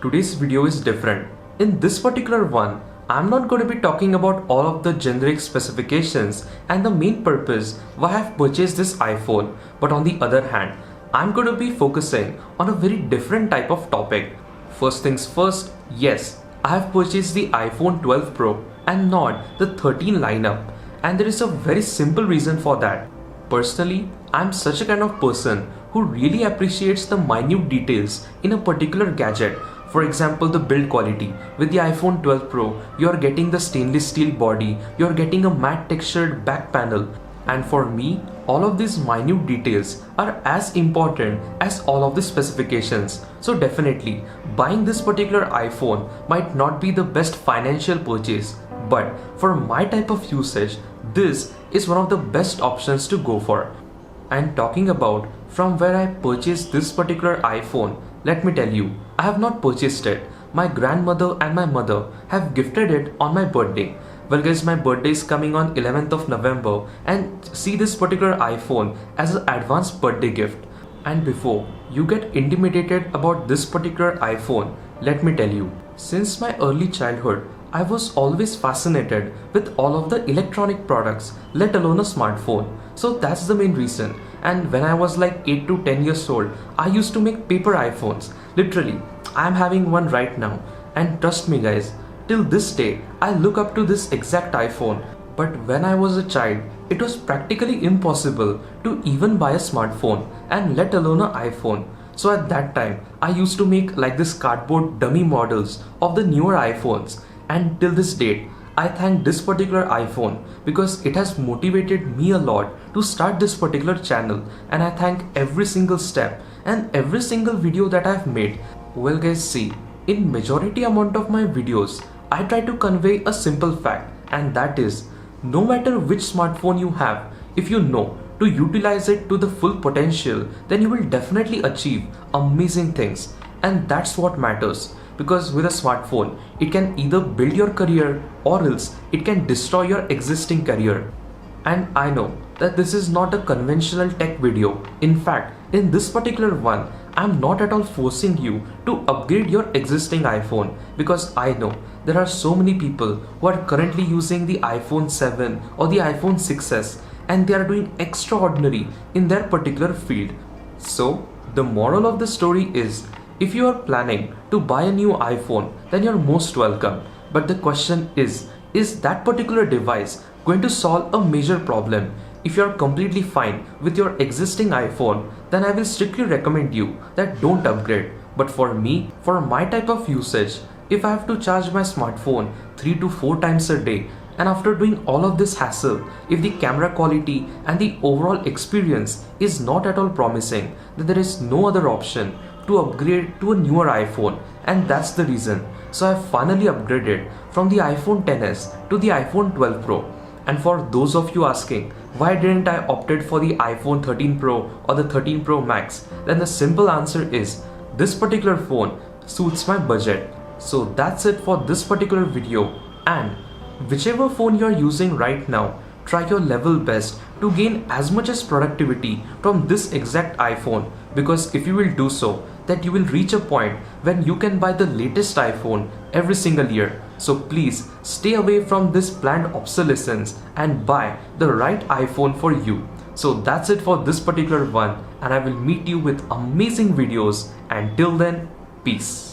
Today's video is different. In this particular one, I'm not going to be talking about all of the generic specifications and the main purpose why I've purchased this iPhone, but on the other hand, I'm going to be focusing on a very different type of topic. First things first, yes, I have purchased the iPhone 12 Pro and not the 13 lineup, and there is a very simple reason for that. Personally, I'm such a kind of person who really appreciates the minute details in a particular gadget. For example, the build quality. With the iPhone 12 Pro, you are getting the stainless steel body, you are getting a matte textured back panel. And for me, all of these minute details are as important as all of the specifications. So definitely, buying this particular iPhone might not be the best financial purchase, but for my type of usage, this is one of the best options to go for. And talking about from where I purchased this particular iPhone, let me tell you, I have not purchased it. My grandmother and my mother have gifted it on my birthday. Well guys, my birthday is coming on 11th of November, and see this particular iPhone as an advanced birthday gift. And before you get intimidated about this particular iPhone, let me tell you, since my early childhood, I was always fascinated with all of the electronic products, let alone a smartphone. So that's the main reason. And when I was like 8 to 10 years old, I used to make paper iPhones. Literally, I'm having one right now. And trust me guys, till this day, I look up to this exact iPhone. But when I was a child, it was practically impossible to even buy a smartphone and let alone an iPhone. So at that time, I used to make like this cardboard dummy models of the newer iPhones. And till this date, I thank this particular iPhone because it has motivated me a lot to start this particular channel, and I thank every single step and every single video that I've made. Well guys, see, in majority amount of my videos, I try to convey a simple fact, and that is, no matter which smartphone you have, if you know to utilize it to the full potential, then you will definitely achieve amazing things. And that's what matters. Because with a smartphone, it can either build your career or else it can destroy your existing career. And I know that this is not a conventional tech video. In fact, in this particular one, I'm not at all forcing you to upgrade your existing iPhone, because I know there are so many people who are currently using the iPhone 7 or the iPhone 6s, and they are doing extraordinary in their particular field. So the moral of the story is, if you are planning to buy a new iPhone, then you're most welcome. But the question is that particular device going to solve a major problem? If you're completely fine with your existing iPhone, then I will strictly recommend you that don't upgrade. But for me, for my type of usage, if I have to charge my smartphone 3 to 4 times a day, and after doing all of this hassle, if the camera quality and the overall experience is not at all promising, then there is no other option to upgrade to a newer iPhone, and that's the reason. So I finally upgraded from the iPhone XS to the iPhone 12 Pro. And for those of you asking, why didn't I opted for the iPhone 13 Pro or the 13 Pro Max? Then the simple answer is, this particular phone suits my budget. So that's it for this particular video, and whichever phone you are using right now, try your level best to gain as much as productivity from this exact iPhone, because if you will do so, that you will reach a point when you can buy the latest iPhone every single year. So please stay away from this planned obsolescence and buy the right iPhone for you. So that's it for this particular one, and I will meet you with amazing videos, and till then, peace.